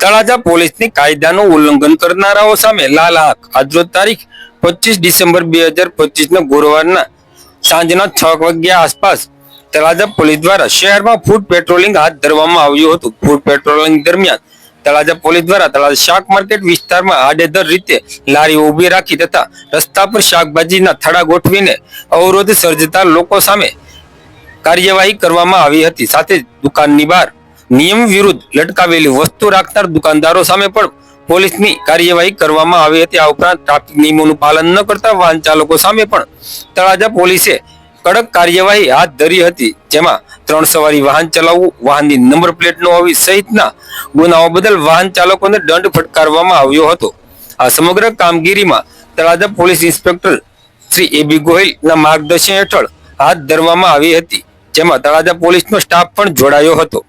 તળાજા પોલીસની કાયદાનું ઉલ્લંઘન કરનારાઓ સામે લાલ આંખ આજરોજ તારીખ 25 ડિસેમ્બર 2025 ગુરુવારના સાંજના 6 વાગ્યા આસપાસ તળાજા પોલીસ દ્વારા શહેરમાં ફૂડ પેટ્રોલિંગ હાથ ધરવામાં આવ્યું હતું। ફૂડ પેટ્રોલિંગ દરમિયાન તળાજા પોલીસ દ્વારા તળાજા શાક માર્કેટ વિસ્તારમાં આડેધડ રીતે લારીઓ ઊભી રાખી તથા રસ્તા પર શાકભાજીના થડા ગોઠવીને અવરોધ સર્જતા લોકો સામે કાર્યવાહી કરવામાં આવી હતી। સાથે જ દુકાનની બહાર નિયમ વિરુદ્ધ લટકાવેલી વસ્તુ રાખનાર દુકાનદારો સામે પણ પોલીસની કાર્યવાહી કરવામાં આવી હતી। આ ઉપરાંત ટ્રાફિક નિયમોનું પાલન ન કરતા વાહન ચાલકો સામે પણ તળાજા પોલીસે કડક કાર્યવાહી હાથ ધરી હતી, જેમાં 3 સવારી વાહન ચલાવવું, વાહનની નંબર પ્લેટ ન હોવી સહિતના ગુનાઓ બદલ વાહન ચાલકોને દંડ ફટકારવામાં આવ્યો હતો। આ સમગ્ર કામગીરીમાં તળાજા પોલીસ ઇન્સ્પેક્ટર શ્રી એબી ગોહિલના માર્ગદર્શન હેઠળ હાથ ધરવામાં આવી હતી, જેમાં તળાજા પોલીસનો સ્ટાફ પણ જોડાયો હતો।